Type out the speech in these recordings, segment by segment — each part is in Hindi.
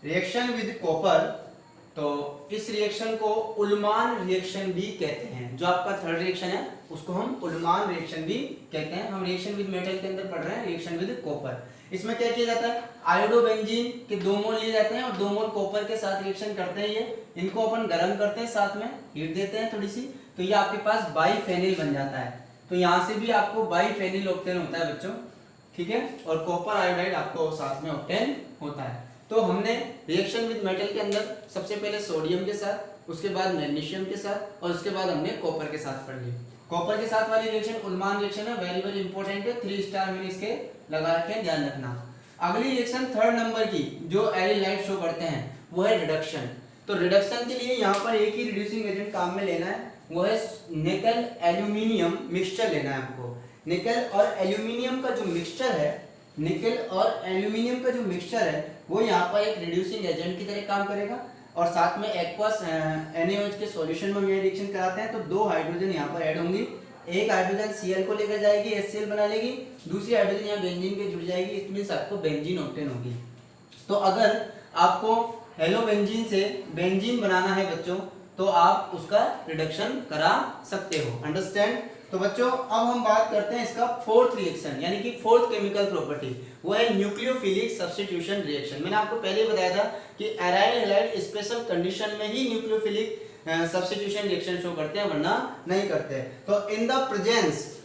रिएक्शन विद कॉपर, तो इस रिएक्शन को उल्मान रिएक्शन भी कहते हैं। जो आपका थर्ड रिएक्शन है उसको हम उल्मान रिएक्शन भी कहते हैं। हम रिएक्शन विद मेटल के अंदर पढ़ रहे हैं रिएक्शन विद कॉपर। इसमें क्या किया जाता है, आयोडोबेंजीन के 2 मोल लिए जाते हैं और 2 मोल कॉपर के साथ रिएक्शन करते हैं। ये इनको अपन गर्म करते हैं, साथ में हीट देते हैं थोड़ी सी, तो ये आपके पास बाइफेनिल बन जाता है। तो यहाँ से भी आपको बाइफेनिल ऑब्टेन होता है बच्चों, ठीक है, और कॉपर आयोडाइड आपको साथ में ऑब्टेन होता है। तो हमने रिएक्शन विद मेटल के अंदर सबसे पहले सोडियम के साथ, उसके बाद मैग्नीशियम के साथ और उसके बाद हमने कॉपर के साथ पढ़ ली। कॉपर के साथ वाली रिएक्शन उल्मान रिएक्शन है, वेरी वेरी इंपॉर्टेंट है, 3 स्टार मैंने इसके लगा रखे हैं, ध्यान रखना। अगली रिएक्शन थर्ड नंबर की जो एरिल लाइट शो करते हैं वो है रिडक्शन। तो रिडक्शन के लिए यहाँ पर एक ही रिड्यूसिंग एजेंट काम में लेना है, वो है निकल एल्यूमिनियम मिक्सचर लेना है आपको। निकल और एल्यूमिनियम का जो मिक्सचर है, निकल और एल्यूमिनियम का जो मिक्सचर है वो यहाँ पर एक रिड्यूसिंग एजेंट की तरह काम करेगा और साथ में एक्वस NaOH के सॉल्यूशन में हम ये रिएक्शन कराते हैं तो 2 हाइड्रोजन यहाँ पर ऐड होंगी। एक हाइड्रोजन Cl को लेकर जाएगी, HCl बना लेगी, दूसरी हाइड्रोजन यहाँ बेंजीन के जुड़ जाएगी, इट मींस आपको बेंजीन ऑब्टेन होगी। तो अगर आपको हेलोबेंजीन से बेंजीन बनाना है बच्चों तो आप उसका रिडक्शन करा सकते हो, अंडरस्टैंड। तो बच्चों अब हम बात करते हैं इसका फोर्थ रिएक्शन, यानी कि फोर्थ केमिकल प्रॉपर्टी, वो है न्यूक्लियोफिलिक सब्स्टिट्यूशन रिएक्शन। मैंने आपको पहले बताया था कि एराइल हैलाइड स्पेशल कंडीशन में ही न्यूक्लियोफिलिक सब्स्टिट्यूशन रिएक्शन शो करते हैं, वरना नहीं करते। तो in the presence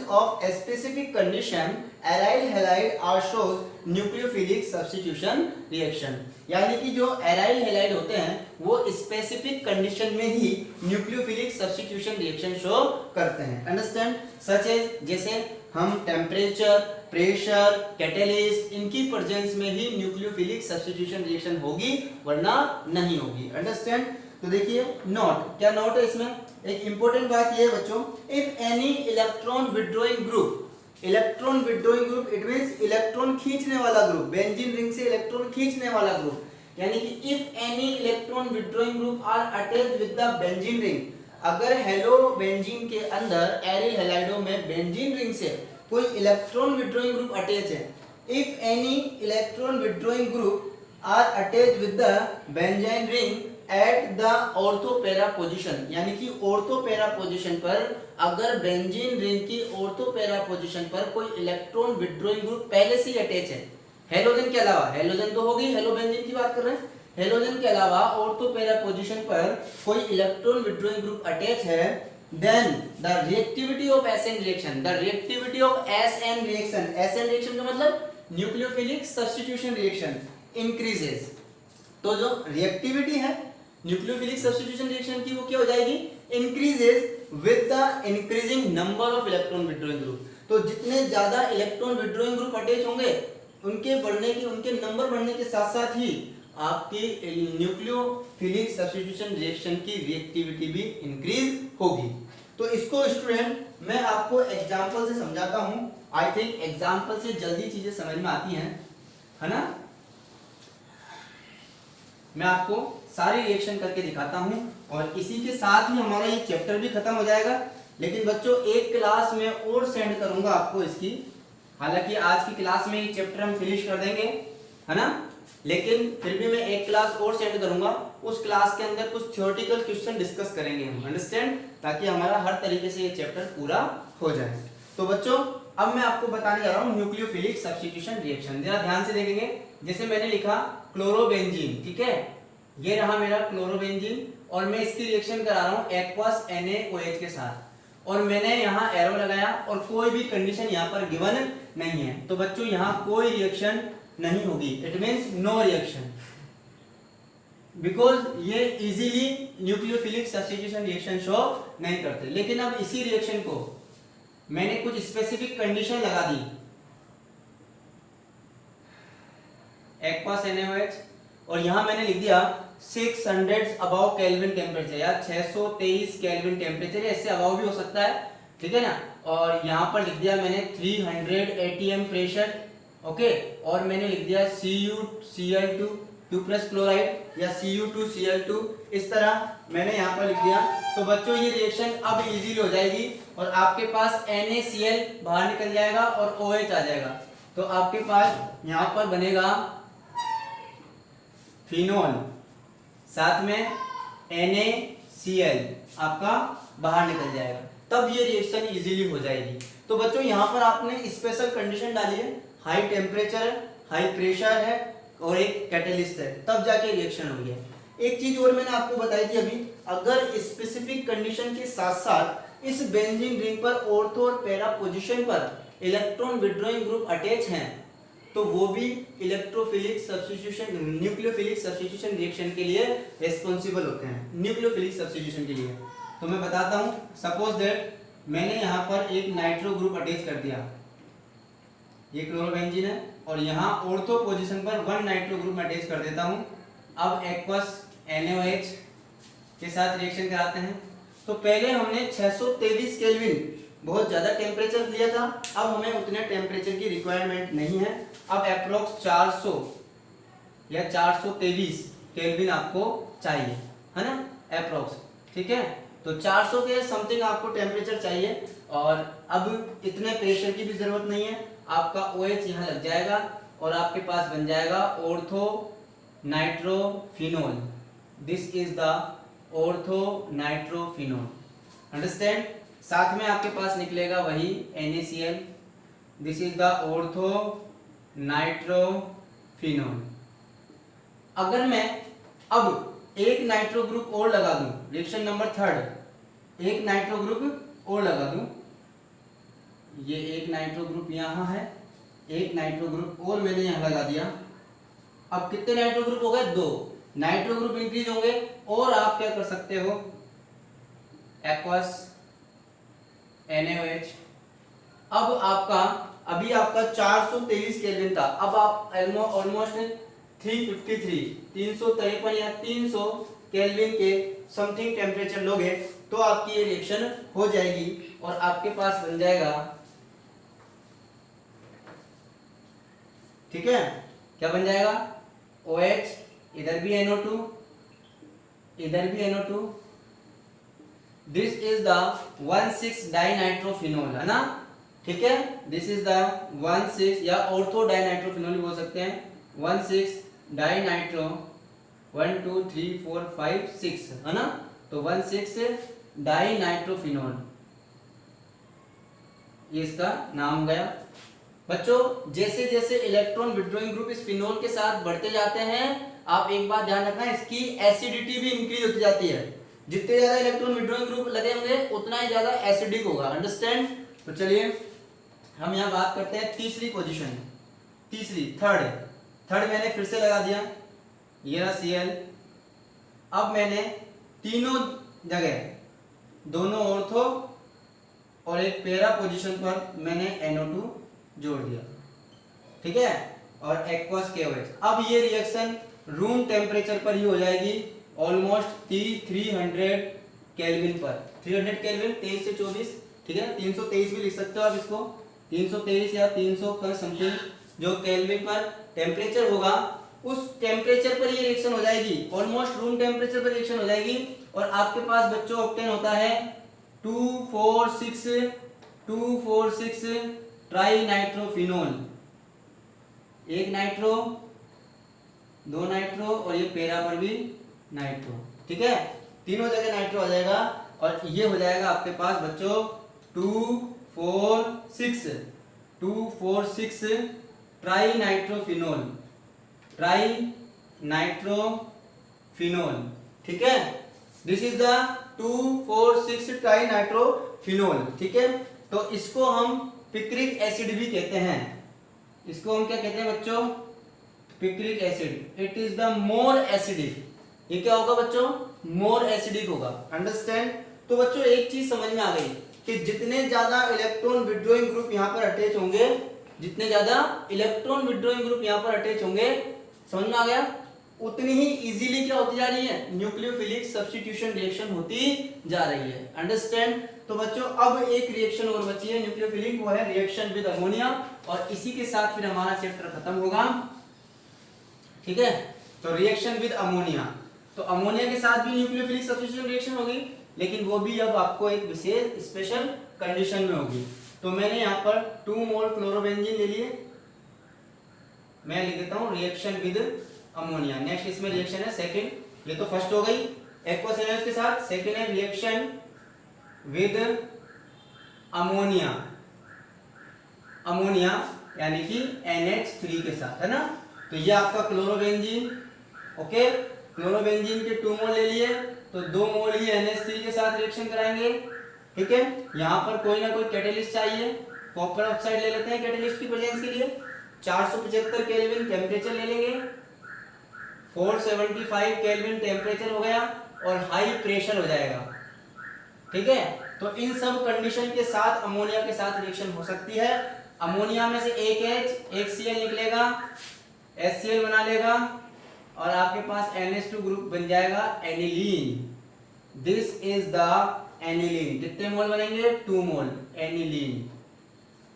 of a specific condition aryl halide are shows nucleophilic substitution reaction, यानी कि जो एराइल हैलाइड होते हैं वो स्पेसिफिक कंडीशन में ही न्यूक्लियोफिलिक सब्स्टिट्यूशन रिएक्शन शो करते हैं, अंडरस्टैंड। सच एज जैसे हम टेम्परेचर, प्रेशर, कैटेलिस्ट, इनकी प्रेजेंस में ही न्यूक्लियोफिलिक सब्स्टिट्यूशन रिएक्शन होगी, वरना नहीं होगी, अंडरस्टैंड। तो देखिए नोट, क्या नोट है इसमें, एक इंपॉर्टेंट बात ये है बच्चों, if any electron withdrawing group, electron withdrawing group it means electron खींचने वाला ग्रुप, बेंजीन रिंग से इलेक्ट्रॉन खींचने वाला ग्रुप, यानी कि if any electron withdrawing group are attached with the benzene ring, अगर हेलो बेंजीन के अंदर एरिल हैलाइडो में बेंजीन रिंग से कोई इलेक्ट्रॉन विड्रॉइंग ग्रुप अटैच है, if any electron withdrawing group are attached with the benzene ring at the ortho para position, यानी कि ऑर्थो पैरा पोजीशन पर अगर बेंजीन रिंग की ऑर्थो पैरा पोजीशन पर कोई इलेक्ट्रॉन विड्रॉइंग ग्रुप पहले से ही अटैच है, हेलोजन के अलावा, हेलोजन तो होगी, हेलोबेंजीन की बात कर रहे हैं, हेलोजन के अलावा ऑर्थो पैरा पोजीशन पर कोई इलेक्ट्रॉन विड्रॉइंग ग्रुप अटैच है, then the reactivity of SN reaction, the reactivity of SN reaction, SN reaction का मतलब न्यूक्लियोफिलिक सब्स्टिट्यूशन रिएक्शन increases। तो जो रिएक्टिविटी है न्यूक्लियोफिलिक सब्स्टिट्यूशन रिएक्शन की वो क्या हो जाएगी, increases with the increasing number of electron withdrawing group. तो जितने ज्यादा इलेक्ट्रॉन विड्रॉइंग ग्रुप अटैच होंगे उनके बढ़ने की, उनके नंबर बढ़ने के साथ साथ ही आपकी न्यूक्लियोफिलिक सब्स्टिट्यूशन रिएक्शन की रिएक्टिविटी भी इंक्रीज होगी। तो इसको स्टूडेंट मैं आपको एग्जांपल से समझाता हूं, आई थिंक एग्जांपल से जल्दी चीजें समझ में आती हैं, है ना। मैं आपको सारी रिएक्शन करके दिखाता हूं और इसी के साथ ही हमारा ये चैप्टर भी खत्म हो जाएगा। लेकिन बच्चों एक क्लास में और सेंड करूंगा आपको इसकी, हालांकि आज की क्लास में ये चैप्टर हम फिनिश कर देंगे, है ना, लेकिन फिर भी मैं एक क्लास और सेंड करूंगा, उस क्लास के अंदर कुछ थ्योरेटिकल क्वेश्चन डिस्कस करेंगे हम, अंडरस्टैंड, ताकि हमारा हर तरीके से ये चैप्टर पूरा हो जाए। तो बच्चों अब मैं आपको बताने जा रहा हूँ न्यूक्लियोफिलिक सब्स्टिट्यूशन रिएक्शन, जरा ध्यान से देखेंगे। जैसे मैंने लिखा क्लोरोबेंजीन, ठीक है, ये रहा मेरा क्लोरोबेंजीन और मैं इसकी रिएक्शन करा रहा हूँ एक्वस NaOH के साथ और मैंने यहाँ एरो लगाया और कोई भी कंडीशन यहाँ पर गिवन नहीं है, तो बच्चों यहाँ कोई रिएक्शन नहीं होगी, it means no reaction, because ये easily nucleophilic substitution reaction show नहीं करते। लेकिन अब इसी रिएक्शन को मैंने कुछ स्पेसिफिक कंडीशन लगा दी, एक्वस NaOH, और यहां मैंने लिख दिया 600 अबव केल्विन टेम्परेचर या 623 केल्विन टेम्परेचर, इससे अबव भी हो सकता है, ठीक है ना। और यहां पर लिख दिया मैंने 300 atm प्रेशर, ओके, और मैंने लिख दिया CuCl2 2+ क्लोराइड या Cu2Cl2, इस तरह मैंने यहाँ पर लिख दिया। तो बच्चों ये रिएक्शन अब इजीली हो जाएगी और आपके पास NaCl बाहर निकल जाएगा और OH आ जाएगा, तो आपके पास यहाँ पर बनेगा फिनोल, साथ में NaCl आपका बाहर निकल जाएगा, तब ये रिएक्शन इजीली हो जाएगी। तो बच्चों यहाँ पर आपने स्पेशल कंडीशन डाली है, हाई टेम्परेचर है, हाई प्रेशर है और एक कैटलिस्ट है, तब जाके रिएक्शन हो गया। एक चीज और मैंने आपको बताई थी अभी, अगर स्पेसिफिक कंडीशन के साथ साथ इस बेंजीन रिंग पर ऑर्थो और पैरा पोजीशन पर इलेक्ट्रॉन विड्रॉइंग ग्रुप अटैच हैं तो वो भी electrophilic substitution, nucleophilic substitution reaction के लिए रिस्पॉन्सिबल होते हैं, न्यूक्लियोफिलिक सब्स्टिट्यूशन के लिए। तो मैं बताता हूं, सपोज दैट मैंने यहाँ पर एक नाइट्रो ग्रुप अटैच कर दिया, ये क्लोरोबेंजीन है, और यहाँ ऑर्थो पोजीशन पर 1 नाइट्रो ग्रुप में अटैच कर देता हूँ। अब एक्वस NaOH के साथ रिएक्शन कराते हैं। तो पहले हमने 623 केल्विन बहुत ज़्यादा टेम्परेचर लिया था, अब हमें उतने टेम्परेचर की रिक्वायरमेंट नहीं है, अब अप्रोक्स 400 या 423 केल्विन आपको चाहिए, है ना, अप्रोक्स, ठीक है। तो 400 के समथिंग आपको टेम्परेचर चाहिए, और अब इतने प्रेशर की भी जरूरत नहीं है, आपका OH यहाँ लग जाएगा और आपके पास बन जाएगा ortho nitrophenol. This is the ortho nitrophenol, understand. साथ में आपके पास निकलेगा वही NaCl, this is the ortho nitrophenol. अगर मैं अब एक नाइट्रो ग्रुप और लगा दूं, रिएक्शन नंबर 3, एक नाइट्रो ग्रुप और लगा दूं, ये एक नाइट्रो ग्रुप यहाँ है, एक नाइट्रो ग्रुप और मैंने यहाँ लगा दिया, अब कितने नाइट्रो ग्रुप हो गए? 2 नाइट्रो ग्रुप इंक्रीज होंगे, और आप क्या कर सकते हो, एक्वस NaOH। अब आपका अभी आपका 423 केल्विन था, अब आप ऑलमोस्ट 353 या 300 केल्विन के समथिंग टेम्परेचर लोगे तो आपकी ये रिएक्शन हो जाएगी, और आपके पास बन जाएगा, ठीक है, क्या बन जाएगा? OH, इधर भी NO2, इधर भी NO2, दिस इज द 1,6 डाइनाइट्रोफिनोल, है ना, ठीक है, दिस इज द 1,6 या ऑर्थो डाइनाइट्रोफिनोल भी बोल सकते हैं, 1,6 डाइनाइट्रो, 1 2 3 4 5 6, है ना, तो 1,6 डाइनाइट्रोफिनोल, ये इसका नाम हो गया। बच्चों जैसे जैसे इलेक्ट्रॉन विड्रॉइंग ग्रुप इस फिनोल के साथ बढ़ते जाते हैं, आप एक बात ध्यान रखना, इसकी एसिडिटी भी इंक्रीज होती जाती है, जितने ज्यादा इलेक्ट्रॉन विड्रॉइंग ग्रुप लगे होंगे उतना ही ज्यादा एसिडिक होगा, अंडरस्टैंड। तो चलिए हम यहाँ बात करते हैं तीसरी पोजीशन, थर्ड मैंने फिर से लगा दिया, ये रहा Cl। अब मैंने तीनों जगह, दोनों ऑर्थो और एक पैरा पोजीशन पर मैंने NO2 जोड़ दिया, ठीक है, और एक्वस KOH। अब ये रिएक्शन रूम टेम्परेचर पर ही हो जाएगी, ऑलमोस्ट 300 केल्विन पर, 300 केल्विन 23 से 24, ठीक है, 323 भी लिख सकते हो आप इसको, 323 या 300 का समथिंग जो केल्विन पर टेम्परेचर होगा, उस टेम्परेचर पर ये रिएक्शन हो जाएगी, ऑलमोस्ट रूम टेम्परेचर पर रिएक्शन हो जाएगी, और आपके पास बच्चों ऑक्टेन होता है 246 ट्राई नाइट्रोफिनोल, एक नाइट्रो, 2 नाइट्रो, और ये पैरा पर भी नाइट्रो, ठीक है, तीनों जगह नाइट्रो आ जाएगा, और ये हो जाएगा आपके पास बच्चों 246 ट्राई नाइट्रोफिनोल, ठीक है, this is the 246 try nitrophenol, ठीक है। तो इसको हम पिक्रिक एसिड भी कहते हैं, इसको हम क्या कहते हैं बच्चों? Picric acid. It is the more acidic, ये क्या होगा बच्चों? मोर एसिडिक होगा, अंडरस्टैंड। तो बच्चों एक चीज समझ में आ गई कि जितने ज्यादा इलेक्ट्रॉन विड्रॉइंग ग्रुप यहाँ पर अटैच होंगे, जितने ज्यादा इलेक्ट्रॉन विड्रॉइंग ग्रुप यहाँ पर अटैच होंगे, समझ में आ गया, उतनी ही इजीली क्या होती जा रही है? न्यूक्लियोफिलिक सब्स्टिट्यूशन रिएक्शन होती जा रही है, अंडरस्टैंड। तो बच्चों अब एक रिएक्शन और बची है न्यूक्लियोफिलिक, वो है रिएक्शन विद अमोनिया, और इसी के साथ फिर हमारा चैप्टर खत्म होगा, ठीक है। तो रिएक्शन विद अमोनिया, तो अमोनिया के साथ भी न्यूक्लियोफिलिक सब्स्टिट्यूशन रिएक्शन होगी, लेकिन वो भी अब आपको एक विशेष स्पेशल कंडीशन में होगी। तो मैंने यहाँ पर 2 मोल क्लोरोबेंजीन ले लिए, मैं लिख देता हूँ रिएक्शन विद अमोनिया। नेक्स्ट इसमें रिएक्शन है सेकंड, ये तो फर्स्ट हो गई एक्वस एनएच के साथ। सेकंड है रिएक्शन विद अमोनिया, अमोनिया यानी कि NH3 के साथ, है ना। तो ये आपका क्लोरोबेंजीन, ओके। क्लोरोबेंजीन के 2 मोल ले लिए, तो 2 मोल ही NH3 के साथ रिएक्शन कराएंगे, ठीक है। यहाँ पर कोई ना कोई कैटेलिस्ट चाहिए, कॉपर ऑक्साइड ले लेते हैं कैटेलिस्ट की प्रेजेंस के लिए। 475 केल्विन टेम्परेचर ले लेंगे, 475 केल्विन टेम्परेचर हो गया और हाई प्रेशर हो जाएगा, ठीक है। तो इन सब कंडीशन के साथ अमोनिया के साथ रिएक्शन हो सकती है। अमोनिया में से एक H एक Cl निकलेगा, HCl बना लेगा और आपके पास NH2 ग्रुप बन जाएगा aniline. This is the aniline. कितने मोल बनेंगे? 2 मोल एनिलीन।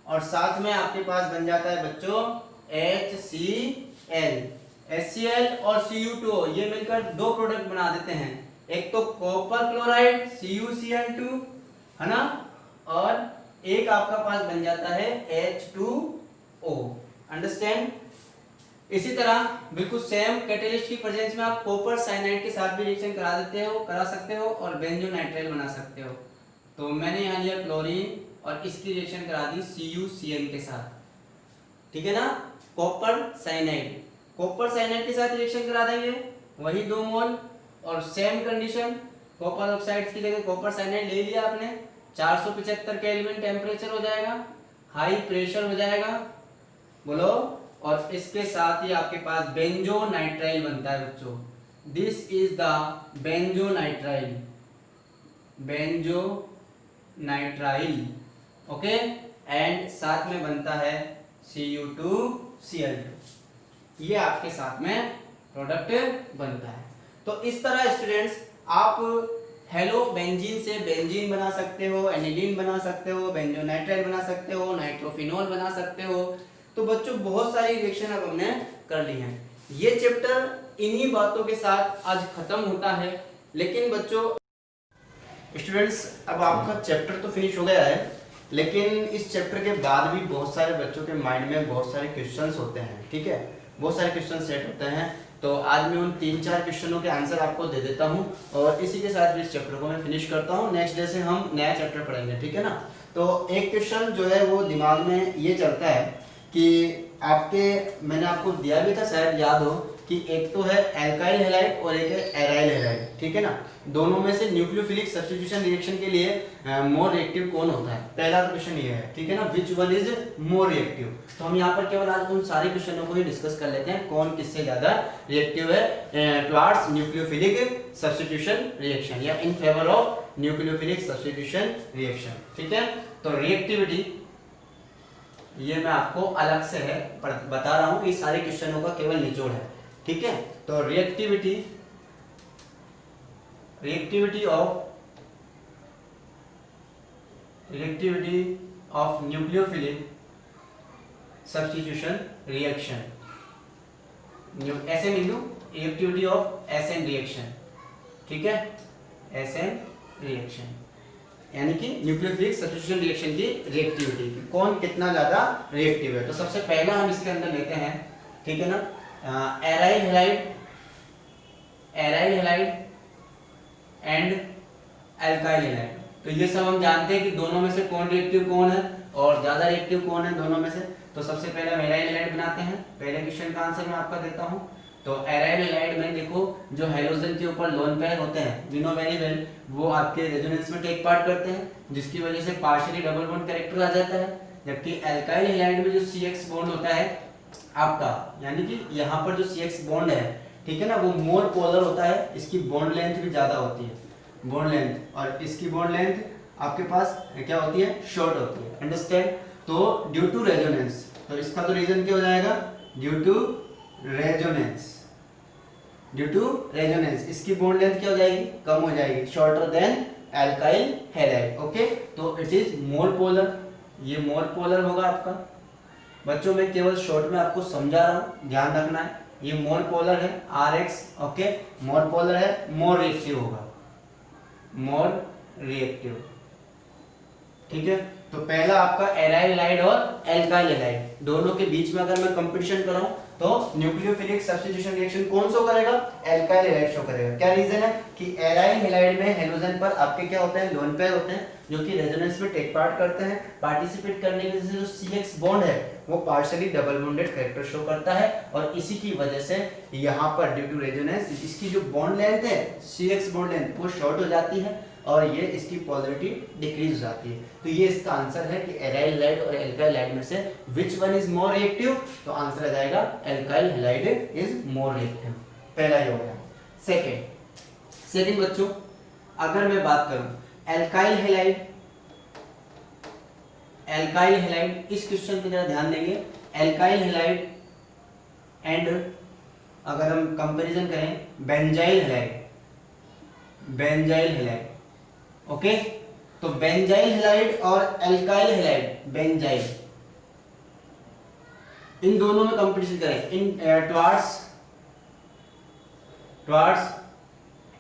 और साथ में आपके पास बन जाता है बच्चों HCl। HCl और Cu2 ये मिलकर 2 प्रोडक्ट बना देते हैं, एक तो कॉपर क्लोराइड CuCl2, है ना, और एक आपका पास बन जाता है H2O। अंडरस्टैंड। इसी तरह बिल्कुल सेम कैटेलिस्ट की प्रेजेंस में आप कॉपर साइनाइड के साथ भी रिएक्शन करा सकते हो और बेंजोनाइट्राइल बना सकते हो। तो मैंने यहाँ लिया क्लोरीन और इसकी रिएक्शन करा दी CuCl के साथ, ठीक है ना। कॉपर साइनाइड, कॉपर साइनाइड के साथ रिएक्शन करा देंगे, वही 2 मोल और सेम कंडीशन, कॉपर ऑक्साइड की जगह कॉपर साइनाइड ले लिया आपने, 475 केल्विन टेम्परेचर हो जाएगा, हाई प्रेशर हो जाएगा, बोलो। और इसके साथ ही आपके पास बेंजोनाइट्राइल बनता है बच्चों। This is the benzonitrile, benzonitrile, okay. And साथ में बनता है Cu2Cl2, ये आपके साथ में प्रोडक्ट बनता है। तो इस तरह स्टूडेंट्स आप हेलो बेंजीन से बेंजीन बना सकते हो, एनिलीन बना सकते हो, बेंजोनाइट्राइल बना सकते हो, नाइट्रोफिनॉल बना सकते हो। तो बच्चों बहुत सारी रिएक्शन अब हमने कर ली हैं। ये चैप्टर इन्हीं बातों के साथ आज खत्म होता है। लेकिन बच्चों स्टूडेंट्स अब आपका चैप्टर तो फिनिश हो गया है, लेकिन इस चैप्टर के बाद भी बहुत सारे बच्चों के माइंड में बहुत सारे क्वेश्चंस होते हैं, ठीक है, बहुत सारे क्वेश्चन सेट होते हैं। तो आज मैं उन 3-4 क्वेश्चनों के आंसर आपको दे देता हूं और इसी के साथ इस चैप्टर को मैं फिनिश करता हूं। नेक्स्ट डे से हम नया चैप्टर पढ़ेंगे, ठीक है ना। तो एक क्वेश्चन जो है वो दिमाग में ये चलता है कि मैंने आपको दिया भी था, शायद याद हो, कि एक तो है एल्काइल हैलाइड और एक है एराइल हैलाइड, ठीक है ना। दोनों में से न्यूक्लियोफिलिक सब्स्टिट्यूशन रिएक्शन के लिए मोर रिएक्टिव कौन होता है, पहला क्वेश्चन ये है, ठीक है ना, विच वन इज मोर रिएक्टिव। तो हम यहाँ पर केवल आज उन सारे क्वेश्चनों को ही डिस्कस कर लेते हैं, कौन किससे ज्यादा रिएक्टिव है टुवर्ड्स न्यूक्लियोफिलिक सब्स्टिट्यूशन रिएक्शन या in favour of nucleophilic substitution reaction, ठीक है। तो रिएक्टिविटी ये मैं आपको अलग से है बता रहा हूं, ये सारे क्वेश्चनों का केवल निचोड़ है, ठीक है। तो reactivity of nucleophilic substitution reaction, ऐसे मिलू रिएक्टिविटी ऑफ एसएन रिएक्शन, ठीक है, एसएन रिएक्शन यानी कि न्यूक्लियोफिलिक सब्स्टिट्यूशन रिएक्शन की रिएक्टिविटी, कौन कितना ज्यादा रिएक्टिव है। तो सबसे पहला हम इसके अंदर लेते हैं, ठीक है ना, aryl halide and alkyl halide. तो ये सब हम जानते हैं कि दोनों में से कौन रिएक्टिव कौन है और ज्यादा रिएक्टिव कौन है दोनों में से। तो सबसे पहले हम एराइल हैलाइड बनाते हैं। पहले क्वेश्चन का आंसर मैं आपका देता हूं। तो एराइल हैलाइड में देखो जो हेलोजन के ऊपर लोन पेयर होते हैं, वी नो वेरी वेल, वो आपके रेजोनेंस में टेक पार्ट करते हैं, जिसकी वजह से पार्शियली डबल बॉन्ड कैरेक्टर आ जाता है। जबकि एल्काइल हैलाइड में जो CX बॉन्ड होता है आपका, यानी कि यहाँ पर जो CX बॉन्ड है, ठीक है ना, वो मोर पोलर होता है, इसकी बॉन्ड लेंथ भी ज्यादा होती है, बॉन्ड लेंथ, और इसकी बॉन्ड लेंथ आपके पास क्या होती है, शॉर्ट होती है। अंडरस्टैंड। तो ड्यू टू रेजोनेंस, तो इसका तो रीजन क्या हो जाएगा, ड्यू टू रेजोनेंस, इसकी बॉन्ड लेंथ क्या हो जाएगी, कम हो जाएगी, shorter than alkyl halide, okay. तो इट इज मोर पोलर, ये मोर पोलर होगा आपका। बच्चों में केवल शॉर्ट में आपको समझा रहा हूं, ध्यान रखना है, ये मोर पोलर है RX, ओके, मोर पोलर है, मोर रिएक्टिव होगा, मोर रिएक्टिव, ठीक है। तो पहला आपका एराइल हैलाइड और एल्काइल हैलाइड, दोनों के बीच में अगर मैं कंपटीशन कराऊं तो न्यूक्लियोफिलिक सब्स्टिट्यूशन रिएक्शन कौन शो करेगा? एल्काइल हैलाइड शो करेगा। क्या रीजन है कि एराइल हैलाइड में हेलोजन पर आपके क्या होते हैं? लोन पेयर होते हैं जो कि रेजोनेंस में टेक पार्ट करते हैं। पार्टिसिपेट करने की वजह से जो CX बॉन्ड है वो partially double bonded character show करता है और इसी की वजह से यहाँ पर ड्यू टू रेजोनेंस इसकी जो बॉन्ड लेंथ है CX बॉन्ड लेंथ वो शॉर्ट हो जाती है और ये इसकी पोलैरिटी डिक्रीज हो जाती है। तो ये इसका आंसर है कि एराइल हैलाइड और एल्काइल हैलाइड में से which one is more reactive? तो आंसर आ जाएगा alkyl halide is more reactive. पहला ये हो गया। सेकंड बच्चों, अगर मैं बात करूं एल्काइल हैलाइड, इस क्वेश्चन पे जरा ध्यान देंगे। एल्काइल हैलाइड एंड अगर हम कंपैरिजन करें बेंजाइल हैलाइड, ओके, तो बेंजाइल हैलाइड और एल्काइल हैलाइड, बेंजाइल, इन दोनों में कंपटीशन करें इन टुवर्ड्स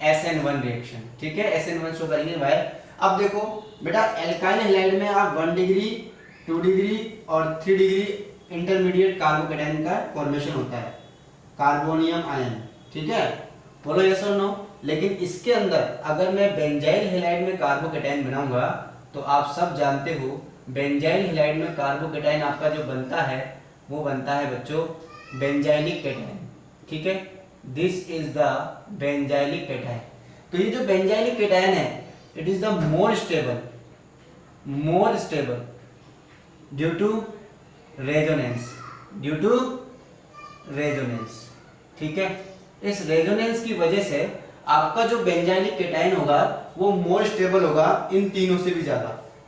SN1 रिएक्शन, ठीक है, SN1 शो करेंगे भाई। अब देखो बेटा एल्काइल हैलाइड में आप 1 डिग्री 2 डिग्री और 3 डिग्री इंटरमीडिएट कार्बोकैटायन का फॉर्मेशन होता है, कार्बोनियम आयन, ठीक है, बोलो यस और नो। लेकिन इसके अंदर अगर मैं बेंजाइल हैलाइड में कार्बोकैटायन बनाऊंगा तो आप सब जानते हो बेंजाइल हैलाइड में कार्बोकैटायन आपका जो बनता है वो बनता है बच्चों बेंजाइलिक कैटायन, ठीक है, this is the benzylic cation. तो ये जो बेंजाइलिक कैटायन है it is the more stable due to resonance, ठीक है। इस रेजोनेंस की वजह से आपका जो बेंजाइलिक कैटायन होगा वो मोर स्टेबल होगा इन तीनों से भी ज्यादा,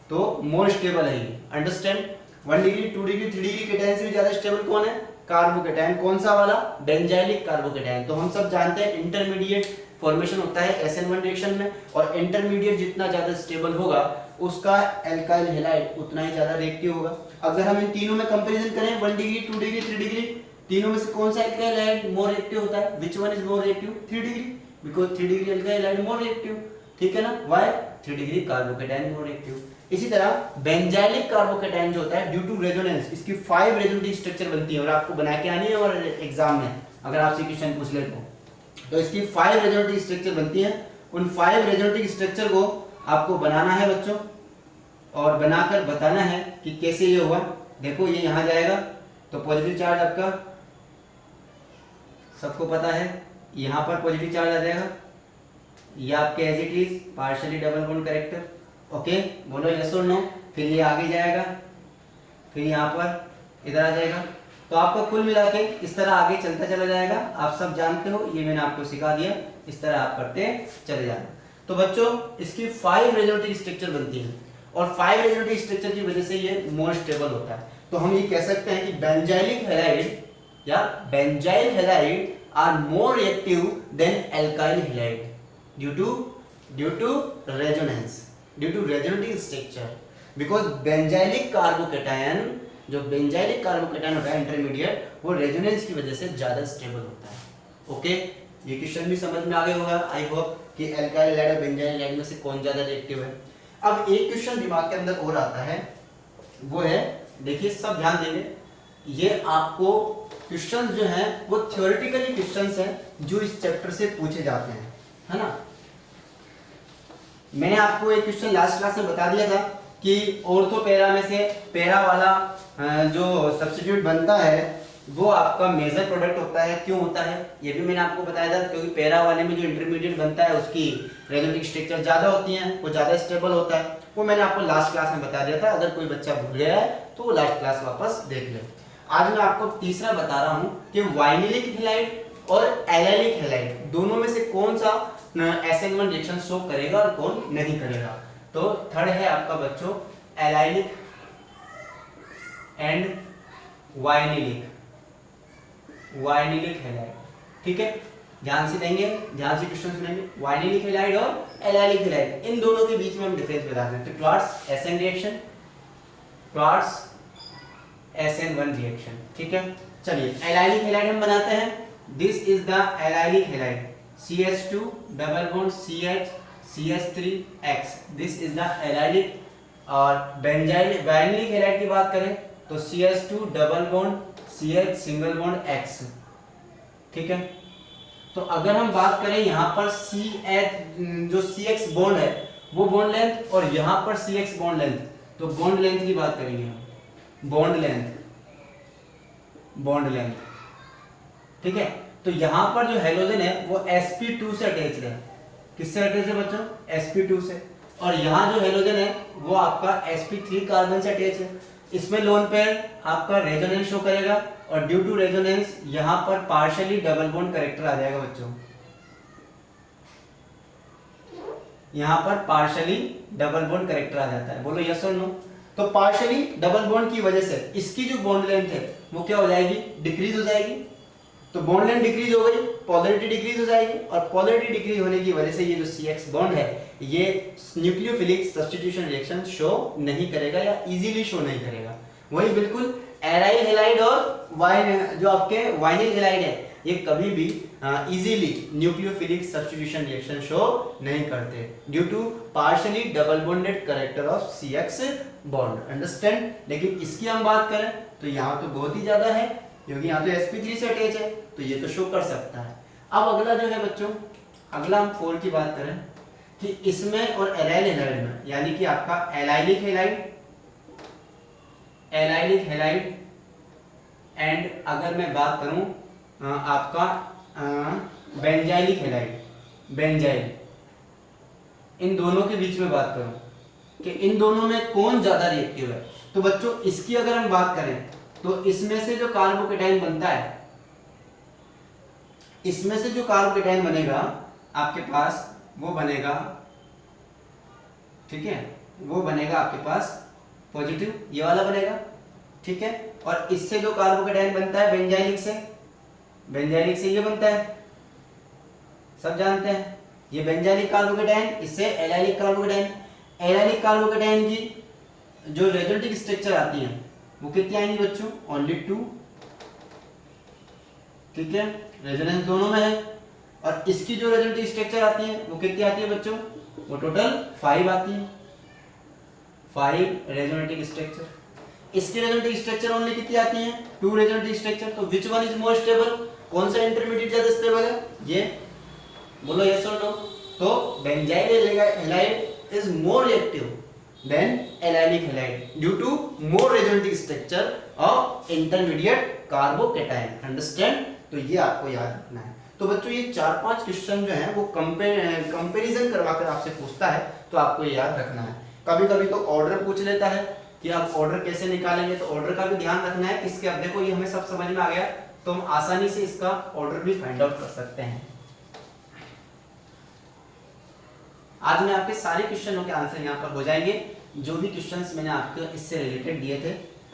तो मोर स्टेबल है ये, understand. 1 degree 2 degree 3 degree cation से भी ज्यादा स्टेबल कौन है? कार्बोकैटायन। कौन सा वाला? Benzylic carbocation. तो हम सब जानते हैं इंटरमीडिएट फॉर्मेशन होता है SN1 रिएक्शन में और इंटरमीडिएट जितना ज्यादा स्टेबल होगा उसका एल्काइल हैलाइड उतना ही ज्यादा रिएक्टिव होगा। अगर हम इन तीनों में कंपैरिजन करें 1 डिग्री 2 डिग्री 3 डिग्री, तीनों में से कौन सा एल्काइल हैलाइड मोर रिएक्टिव होता है? Which one is more reactive? 3 degree, because 3 degree alkyl halide more reactive, ठीक है ना। Why? 3 degree carbocation more reactive. इसी तरह बेंजाइलिक कार्बोकैटायन जो होता है ड्यू टू रेजोनेंस इसकी 5 रेजोनेटिव स्ट्रक्चर बनती है और आपको बना के आनी है और एग्जाम में अगर आपसे क्वेश्चन पूछ ले तो इसकी 5 रेजोनेटिव स्ट्रक्चर बनती है। उन 5 रेजोनेटिव स्ट्रक्चर को आपको बनाना है बच्चों और बनाकर बताना है कि कैसे ये हुआ। देखो ये यहाँ जाएगा तो पॉजिटिव चार्ज आपका सबको पता है, यहाँ पर पॉजिटिव चार्ज आ जाएगा, ये आपके as it is partially double bond character, okay, बोलो यस और नो। फिर ये आगे जाएगा, फिर यहाँ पर इधर आ जाएगा, तो आपका कुल मिला के इस तरह आगे चलता चला जाएगा। आप सब जानते हो, ये मैंने आपको सिखा दिया, इस तरह आप करते चले जाना। तो बच्चों इसकी 5 रेजोनेटिव स्ट्रक्चर बनती है और 5 रेजोनेटिव स्ट्रक्चर की वजह से ये मोर स्टेबल होता है। तो हम ये कह सकते हैं कि बेंजाइलिक हैलाइड या benzyl halide are more reactive than alkyl halide due to resonative structure, because benzylic carbocation जो बेंजाइलिक कार्बोकैटायन होता है इंटरमीडिएट वो रेजोनेंस की वजह से ज्यादा स्टेबल होता है, ओके। ये क्वेश्चन भी समझ में आ गया होगा आई होप कि एल्काइल हैलाइड और बेंजाइल हैलाइड में से कौन ज्यादा रिएक्टिव है। अब एक क्वेश्चन दिमाग के अंदर और आता है, वो है, देखिए सब ध्यान देंगे, ये आपको क्वेश्चंस जो हैं वो थ्योरेटिकली क्वेश्चंस हैं जो इस चैप्टर से पूछे जाते हैं, है ना। मैंने आपको एक क्वेश्चन लास्ट क्लास में बता दिया था कि ऑर्थो पैरा में से पैरा वाला जो सब्स्टिट्यूट बनता है वो आपका मेजर प्रोडक्ट होता है। क्यों होता है ये भी मैंने आपको बताया था, क्योंकि पैरा वाले में जो इंटरमीडिएट बनता है उसकी रेजोनेटिव स्ट्रक्चर ज्यादा होती हैं, वो ज्यादा स्टेबल होता है। वो मैंने आपको लास्ट क्लास में बता दिया था, अगर कोई बच्चा भूल गया है तो वो लास्ट क्लास वापस देख ले। आज मैं आपको तीसरा बता रहा हूँ कि वाइनिलिक हैलाइड और एलाइलिक हैलाइड दोनों में से कौन सा SN1 रिएक्शन शो करेगा और कौन नहीं करेगा। तो थर्ड है आपका बच्चों एलाइलिक एंड वाइनिलिक हैलाइड, ठीक है, ध्यान से देंगे, ध्यान से क्वेश्चन सुनेंगे। वाइनिलिक हैलाइड और एलाइलिक हैलाइड इन दोनों के बीच में हम डिफरेंस बताते हैं। तो towards SN reaction, towards SN1 reaction, ठीक है। चलिए एलाइलिक हैलाइड हम बनाते हैं। This is the allylic halide CH2 double bond CH CH3X, this is the allylic. और बेंजाइल वाइनिलिक हैलाइड की बात करें तो CH2 double bond CH single bond X, ठीक है। तो अगर हम बात करें यहाँ पर CH जो CX बॉन्ड है वो बॉन्ड लेंथ, और यहाँ पर CX बॉन्ड लेंथ, तो बॉन्ड लेंथ की बात करेंगे हम, बॉन्ड लेंथ, ठीक है। तो यहाँ पर जो हेलोजन है वो sp2 से अटैच है। किससे अटैच है बच्चों? sp2 से। और यहाँ जो हेलोजन है वो आपका sp3 कार्बन से अटैच है। इसमें लोन पेयर आपका रेजोनेंस शो करेगा, और ड्यू टू रेजोनेंस यहाँ पर पार्शियली डबल बॉन्ड कैरेक्टर आ जाएगा बच्चों, यहाँ पर पार्शियली डबल बॉन्ड कैरेक्टर आ जाता है। बोलो यस और नो। तो पार्शियली डबल बॉन्ड की वजह से इसकी जो बॉन्ड लेंथ है वो क्या हो जाएगी? डिक्रीज हो जाएगी। तो बॉन्ड लेंथ डिक्रीज हो गई, पोलैरिटी डिक्रीज हो जाएगी, और पोलैरिटी डिक्रीज होने की वजह से ये जो CX बॉन्ड है ये न्यूक्लियोफिलिक सब्स्टिट्यूशन रिएक्शन शो नहीं करेगा या इजीली शो नहीं करेगा। वही बिल्कुल एराइल हैलाइड और जो आपके वाइनिल हैलाइड है ये कभी भी easily nucleophilic substitution reaction show नहीं करते due to partially double bonded character of CX bond. Understand. लेकिन इसकी हम बात करें तो यहाँ तो बहुत ही ज्यादा है, क्योंकि यहाँ तो sp3 से अटैच है, तो ये तो शो कर सकता है। अब अगला जो है बच्चों, अगला हम 4 की बात करें कि इसमें और एराइल हैलाइड में, यानी कि आपका एलाइलिक हैलाइड एंड अगर मैं बात करूं आपका बेंजाइलिक हैलाइड, बेंजाइल, इन दोनों के बीच में बात करूं कि इन दोनों में कौन ज्यादा रिएक्टिव है, तो बच्चों इसकी अगर हम बात करें तो इसमें से जो कार्बोकेटाइन बनता है, इसमें से जो कार्बोकेटाइन बनेगा आपके पास वो बनेगा, ठीक है, वो बनेगा आपके पास पॉजिटिव, ये वाला बनेगा, ठीक है। और इससे जो कार्बोकेटाइन बनता है बेंजाइलिक से ये बनता है, सब जानते हैं, ये बेंजाइलिक कार्बोकेटाइन, इससे एलाइलिक कार्बोकेटाइन। एलाइलिक कार्बोकेटाइन की जो रेजोनेटिव स्ट्रक्चर आती है वो कितनी आएंगी बच्चों? ओनली 2, ठीक है, रेजोनेंस दोनों में है। और इसकी जो रेजोनेटिव स्ट्रक्चर आती है वो कितनी आती है बच्चों? वो टोटल 5 आती है, 5 रेजोनेटिव स्ट्रक्चर। इसकी रेजोनेटिव स्ट्रक्चर ओनली कितनी आती है? 2 रेजोनेटिव स्ट्रक्चर। तो विच वन इज मोर स्टेबल? कौन सा इंटरमीडिएट ज्यादा स्टेबल है? ये बोलो यस और नो। तो benzyl halide is more reactive than allylic halide due to more resonative structure of intermediate carbocation. Understand. तो ये आपको याद रखना है। तो बच्चों ये 4-5 क्वेश्चन जो हैं वो कंपैरिजन करवाकर आपसे पूछता है, तो आपको ये याद रखना है। कभी कभी तो ऑर्डर पूछ लेता है कि आप ऑर्डर कैसे निकालेंगे, तो ऑर्डर का भी ध्यान रखना है। किसके, अब देखो ये हमें सब समझ में आ गया, तो हम आसानी से इसका ऑर्डर भी फाइंड आउट कर सकते हैं। आज मैं आपके सारे क्वेश्चनों के आंसर यहाँ पर हो जाएंगे, जो भी क्वेश्चंस मैंने आपको इससे रिलेटेड दिए थे।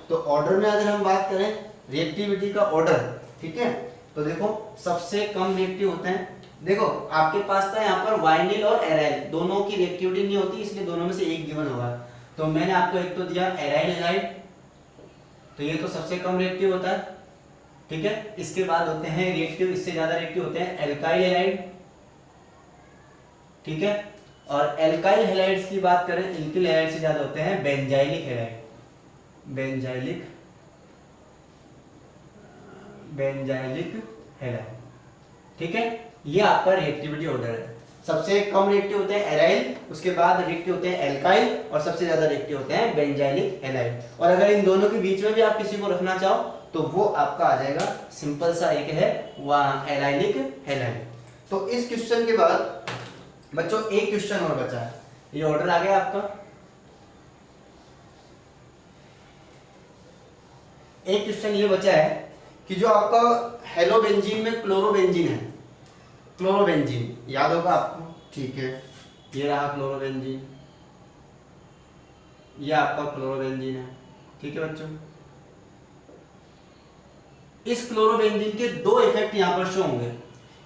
तो ऑर्डर में अगर हम बात करें रिएक्टिविटी का ऑर्डर, ठीक है, तो देखो सबसे कम रिएक्टिव होते हैं। देखो आपके पास था यहाँ पर वाइनिल और एराइल, दोनों की रिएक्टिविटी नहीं होती, इसलिए दोनों में से एक गिवन होगा। तो मैंने आपको एक तो दिया एराइल हैलाइड, तो ये तो सबसे कम रिएक्टिव होता है, ठीक है। इसके बाद होते हैं रिएक्टिव, इससे ज्यादा रिएक्टिव होते हैं एल्काइल हैलाइड, ठीक है। और एल्काइल हैलाइड्स की बात करें, एल्काइल हैलाइड से ज्यादा होते हैं बेंजाइलिक हैलाइड, बेंजाइलिक हैलाइड, ठीक है। ये आपका रिएक्टिविटी ऑर्डर है। सबसे कम रिएक्टिव होते हैं एराइल, उसके बाद रिएक्टिव होते हैं एल्काइल, और सबसे ज्यादा रिएक्टिव होते हैं बेंजाइलिक हैलाइड। और अगर इन दोनों के बीच में भी आप किसी को रखना चाहो तो वो आपका आ जाएगा, सिंपल सा एक है वह एलाइलिक हैलाइड। तो इस क्वेश्चन के बाद बच्चों एक क्वेश्चन और बचा है, ये ऑर्डर आ गया आपका। एक क्वेश्चन ये बचा है कि जो आपका हेलोबेंजीन में क्लोरोबेंजीन है, क्लोरोबेंजीन याद होगा आपको, ठीक है, ये रहा क्लोरोबेंजीन, ये आपका क्लोरोबेंजीन है, ठीक है बच्चों। इस क्लोरोबेंजीन के 2 इफेक्ट यहाँ पर शो होंगे।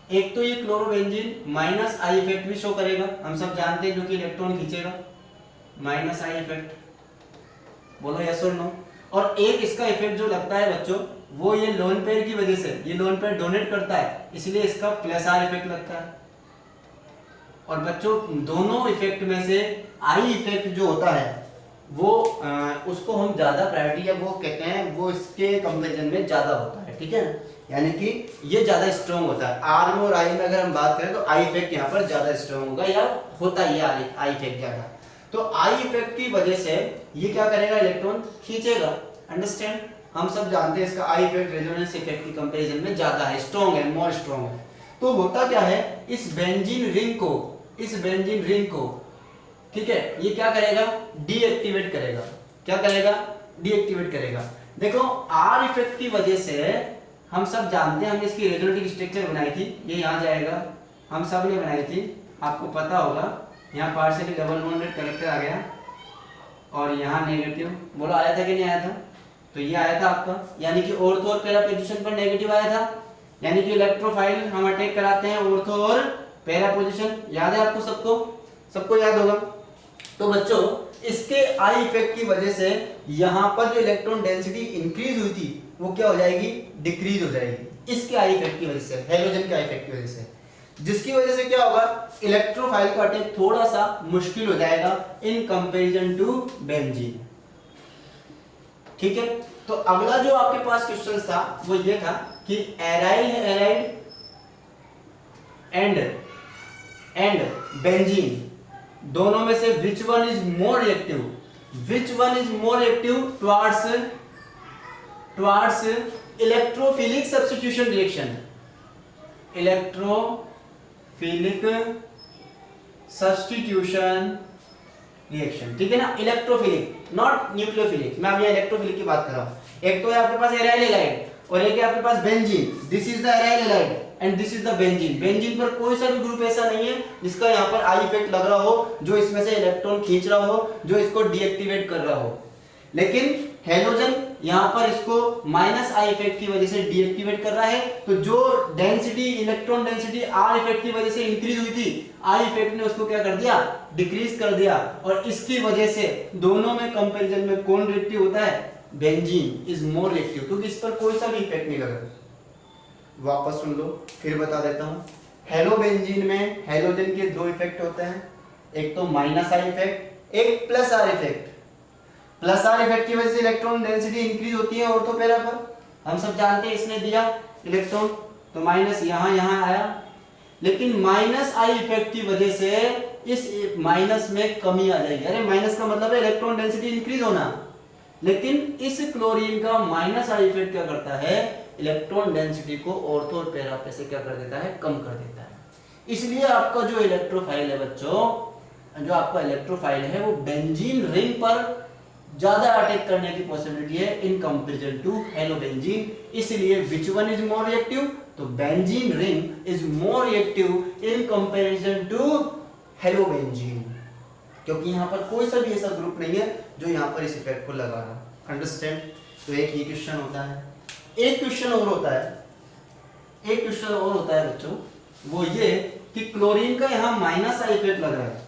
एक तो ये क्लोरोबेंजीन माइनस आई इफेक्ट भी शो करेगा, हम सब जानते हैं, जो कि इलेक्ट्रॉन खींचेगा, माइनस आई इफेक्ट, बोलो यस और नो। और एक इसका इफेक्ट जो लगता है बच्चों, वो ये लोन पेयर की वजह से, ये लोन पेयर डोनेट करता है, इसलिए इसका प्लस आर इफेक्ट लगता है। और बच्चों दोनों इफेक्ट में से आई इफेक्ट जो होता है वो उसको हम ज़्यादा प्रायोरिटी या वो कहते हैं वो इसके कंपेरिजन में ज़्यादा होता है, ठीक है। यानी कि ये ज़्यादा स्ट्रॉन्ग होता है। आर में और आई में अगर हम बात करें तो आई इफेक्ट यहाँ पर ज़्यादा स्ट्रॉन्ग होगा या होता ही है आई इफेक्ट ज़्यादा। तो आई इफेक्ट की वजह से ये क्या करेगा, इलेक्ट्रॉन खींचेगा। अंडरस्टैंड, हम सब जानते हैं इसका आई इफेक्ट रेजोनेंस इफेक्ट की कंपैरिजन में ज्यादा है, स्ट्रॉन्ग है, मोर स्ट्रॉन्ग है। तो होता क्या है, इस बेंजीन रिंग को ठीक है, ये क्या करेगा, डीएक्टिवेट करेगा। क्या करेगा, डीएक्टिवेट करेगा। देखो आर इफेक्ट की वजह से हम सब जानते हैं, हमने इसकी रेजोनेटिव स्ट्रक्चर बनाई थी, ये यहाँ जाएगा, हम सब ने बनाई थी, आपको पता होगा। यहाँ पार्शियली डबल बॉन्डेड करेक्टर आ गया और यहाँ नेगेटिव, बोलो आया था कि नहीं आया था, तो ये आया था आपका, यानी कि ऑर्थो और पैरा पोजीशन पर नेगेटिव आया था। यानी कि इलेक्ट्रोफाइल हम अटैक कराते हैं ऑर्थो और पैरा पोजीशन, याद है आपको, सबको याद होगा। तो बच्चों इसके आई इफेक्ट की वजह से यहाँ पर जो इलेक्ट्रॉन डेंसिटी इंक्रीज हुई थी वो क्या हो जाएगी, डिक्रीज हो जाएगी, इसके आई इफेक्ट की वजह से, हैलोजन के आई इफेक्ट की वजह से, जिसकी वजह से क्या होगा, इलेक्ट्रोफाइल का अटैक थोड़ा सा मुश्किल हो जाएगा इन कंपैरिजन टू बेंजीन। ठीक है, तो अगला जो आपके पास क्वेश्चन था वो ये था कि एराइल एंड बेंजीन दोनों में से विच one is more reactive towards electrophilic substitution reaction, electrophilic substitution reaction, ठीक है ना, इलेक्ट्रोफिलिक नॉट न्यूक्लियोफिलिक। मैं अभी इलेक्ट्रोफिलिक की बात कर रहा हूं। एक तो है आपके पास एराइल हैलाइड और एक है आपके पास benzene, this is the aryl halide and this is the benzene. Benzene पर कोई सा भी ग्रुप ऐसा नहीं है जिसका यहाँ पर आई इफेक्ट लग रहा हो, जो इसमें से इलेक्ट्रॉन खींच रहा हो, जो इसको डीएक्टिवेट कर रहा हो। लेकिन हैलोजन यहाँ पर इसको माइनस आई इफेक्ट की वजह से डीएक्टिवेट कर रहा है। तो जो density, electron density are effect की वजह से इंक्रीज हुई थी, आई इफेक्ट ने उसको क्या कर दिया, डिक्रीज कर दिया। और इसकी वजह से दोनों में कंपैरिजन में कौन रिएक्टिव होता है, बेंजीन इज मोर रिएक्टिव, क्योंकि इस पर कोई सा भी इफेक्ट नहीं लगा। वापस सुन लो, फिर बता देता हूं। हेलोबेंजीन में हैलोजन के दो इफेक्ट होते हैं, एक तो माइनस आई इफेक्ट, एक plus are effect. Plus are effect की वजह से इलेक्ट्रॉन डेंसिटी इंक्रीज होती है ऑर्थो पैरा पर, हम सब जानते हैं, इसने दिया इलेक्ट्रॉन तो माइनस यहां आया। लेकिन माइनस आई इफेक्ट की वजह से इस माइनस में कमी आ जाएगी। अरे माइनस का मतलब है इलेक्ट्रॉन डेंसिटी इंक्रीज होना, लेकिन इस क्लोरीन का माइनस आई इफेक्ट क्या करता है, इलेक्ट्रॉन डेंसिटी को ऑर्थो और पैरा पे से क्या कर देता है, कम कर देता है। इसलिए आपका जो इलेक्ट्रोफाइल है बच्चों, जो आपका इलेक्ट्रोफाइल है वो बेंजीन रिंग पर ज्यादा अटैक करने की पॉसिबिलिटी है इन कंपैरिजन टू हेलोबेंजीन। इसलिए which one is more reactive, तो benzene ring is more reactive in comparison to halobenzene, क्योंकि यहाँ पर कोई सा भी ऐसा ग्रुप नहीं है जो यहाँ पर इस इफेक्ट को लगा रहा। अंडरस्टैंड। तो एक ये क्वेश्चन होता है। एक क्वेश्चन और होता है बच्चों, वो ये कि क्लोरीन का यहाँ माइनस आई इफेक्ट लग रहा है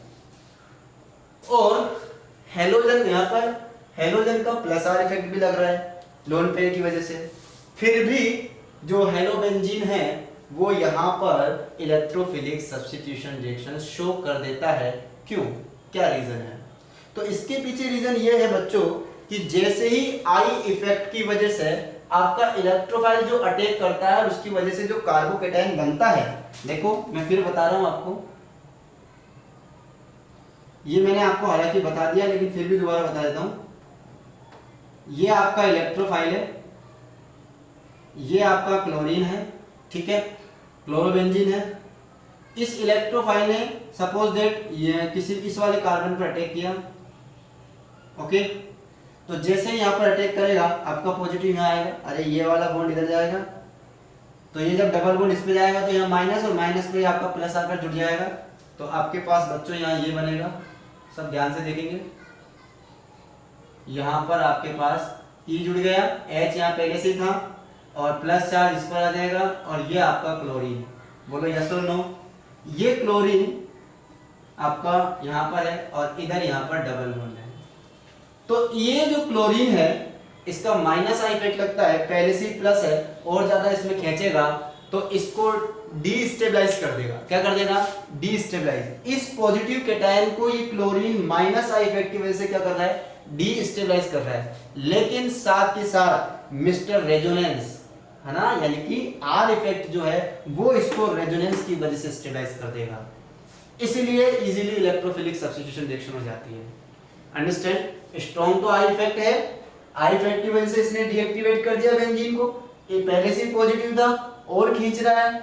और हेलोजन यहाँ पर हेलोजन का प्लस आर इफेक्ट भी लग रहा है लोन पेयर की वजह से। फिर भी जो हेलोबेंजीन है वो यहाँ पर इलेक्ट्रोफिलिक सब्स्टिट्यूशन रिएक्शन शो कर देता है। क्यों, क्या रीजन है? तो इसके पीछे रीजन ये है बच्चों कि जैसे ही आई इफेक्ट की वजह से आपका इलेक्ट्रोफाइल जो अटैक करता है और उसकी वजह से जो कार्बोकैटायन बनता है, देखो मैं फिर बता रहा हूं आपको, ये मैंने आपको हालांकि बता दिया लेकिन फिर भी दोबारा बता देता हूं। ये आपका इलेक्ट्रोफाइल है, ये आपका क्लोरीन है, ठीक है, क्लोरोबेंजीन है। इस इलेक्ट्रोफाइल ने सपोज दैट ये किसी इस वाले कार्बन पर अटैक किया, ओके, तो जैसे ही यहाँ पर अटैक करेगा आपका पॉजिटिव यहाँ आएगा, अरे ये वाला बॉन्ड इधर जाएगा, तो ये जब डबल बॉन्ड इस पे जाएगा तो यहाँ माइनस और माइनस पे आपका प्लस आकर जुड़ जाएगा। तो आपके पास बच्चों यहाँ ये बनेगा, सब ध्यान से देखेंगे, यहाँ पर आपके पास E जुड़ गया, H यहाँ पहले से था और प्लस चार्ज इस पर आ जाएगा और ये आपका क्लोरीन। बोलो यस और नो। ये क्लोरीन आपका यहाँ पर है और इधर यहाँ पर डबल बॉन्ड है। तो ये जो क्लोरीन है इसका माइनस आई इफेक्ट लगता है, पहले से प्लस है और ज्यादा इसमें खींचेगा तो इसको डीस्टेबलाइज कर देगा। क्या कर देगा? डीस्टेबलाइज। इस पॉजिटिव कैटायन को ये क्लोरीन माइनस आई इफेक्ट की वजह से क्या कर रहा है? डी स्टेबलाइज कर रहा है, लेकिन साथ के साथ मिस्टर रेजोनेंस है ना, यानी कि आर इफेक्ट जो है वो इसको रेजोनेंस की वजह से स्टेबलाइज कर देगा, इसलिए इजीली इलेक्ट्रोफिलिक सब्स्टिट्यूशन रिएक्शन हो जाती है। अंडरस्टैंड? स्ट्रॉन्ग तो आई इफेक्ट है, आई इफेक्ट की वजह से इसने डीएक्टिवेट कर दिया बेंजीन को, ये पहले से पॉजिटिव था और खींच रहा है,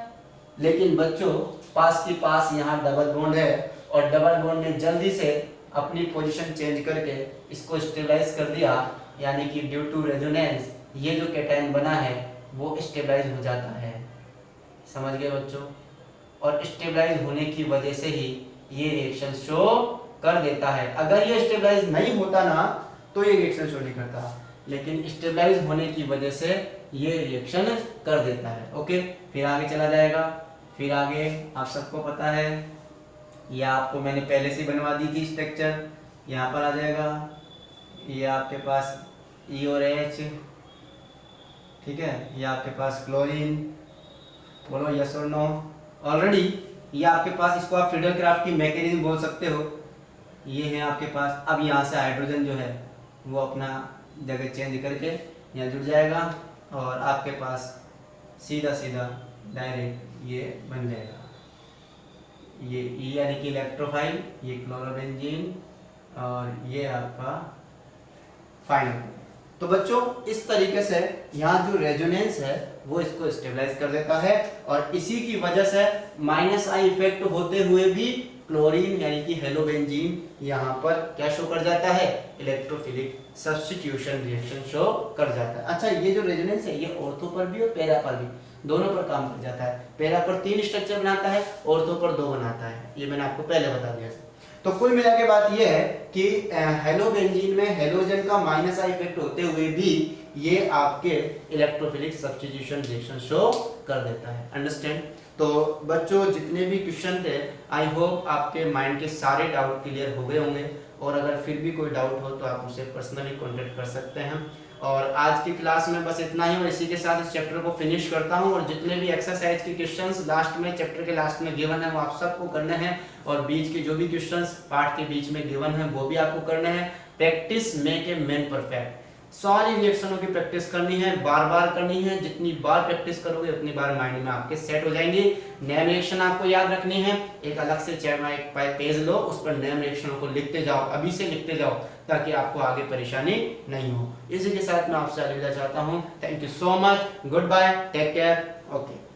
लेकिन बच्चों पास के पास यहाँ डबल बॉन्ड है और डबल बॉन्ड ने जल्दी से अपनी पोजीशन चेंज करके इसको स्टेबलाइज कर दिया, यानी कि ड्यू टू रेजोनेंस ये जो कैटायन बना है वो स्टेबलाइज हो जाता है। समझ गए बच्चों? और स्टेबलाइज होने की वजह से ही ये रिएक्शन शो कर देता है। अगर ये स्टेबलाइज नहीं होता ना तो ये रिएक्शन शो नहीं करता, लेकिन स्टेबलाइज होने की वजह से ये रिएक्शन कर देता है। ओके, फिर आगे चला जाएगा। फिर आगे आप सबको पता है, ये आपको मैंने पहले से बनवा दी थी स्ट्रक्चर, यहाँ पर आ जाएगा। ये आपके पास ई और एच, ठीक है, ये आपके पास क्लोरीन, बोलो यस और नो। ऑलरेडी ये आपके पास, इसको आप फ्रीडल क्राफ्ट की मैकेनिज्म बोल सकते हो, ये है आपके पास। अब यहाँ से हाइड्रोजन जो है वो अपना जगह चेंज करके यहाँ जुड़ जाएगा और आपके पास सीधा सीधा डायरेक्ट ये बन जाएगा, ये ई यानी कि इलेक्ट्रोफाइल, ये क्लोरोबेंजीन और ये आपका फाइनल। तो बच्चों इस तरीके से यहाँ जो रेजोनेंस है वो इसको स्टेबलाइज कर देता है और इसी की वजह से माइनस आई इफेक्ट होते हुए भी क्लोरीन यानी कि हेलोबेंजीन यहाँ पर क्या शो कर जाता है, इलेक्ट्रोफिलिक सब्स्टिट्यूशन रिएक्शन शो कर जाता है। अच्छा, ये जो रेजोनेंस है ये ऑर्थो पर भी और पैरा पर भी, दोनों पर काम कर जाता है। पैरा पर 3 स्ट्रक्चर बनाता है, ऑर्थो पर 2 बनाता है, ये मैंने आपको पहले बता दिया। तो कुल मिला के बात ये है कि हेलोबेंजीन में हेलोजन का माइनस आई इफेक्ट होते हुए भी ये आपके इलेक्ट्रोफिलिक सब्स्टिट्यूशन रिएक्शन शो कर देता है। अंडरस्टैंड? तो बच्चों जितने भी क्वेश्चन थे, आई होप आपके माइंड के सारे डाउट क्लियर हो गए होंगे, और अगर फिर भी कोई डाउट हो तो आप मुझसे पर्सनली कांटेक्ट कर सकते हैं। और आज की क्लास में बस इतना ही, और इसी के साथ इस चैप्टर को फिनिश करता हूं। और जितने भी एक्सरसाइज के क्वेश्चंस लास्ट में, चैप्टर के लास्ट में गिवन है वो आप सबको करने हैं, और बीच के जो भी क्वेश्चंस पार्ट के बीच में गिवन है वो भी आपको करने हैं। Practice make a man perfect, सारी रिएक्शनों की प्रैक्टिस करनी है, बार बार करनी है। जितनी बार प्रैक्टिस करोगे उतनी बार माइंड में आपके सेट हो जाएंगी। नेम रिएक्शन आपको याद रखनी है, एक अलग से एक पेज लो, उस पर नेम रिएक्शनों को लिखते जाओ, अभी से लिखते जाओ, ताकि आपको आगे परेशानी नहीं हो। इसी के साथ मैं आपसे अलविदा चाहता हूँ। Thank you so much, goodbye, take care, okay.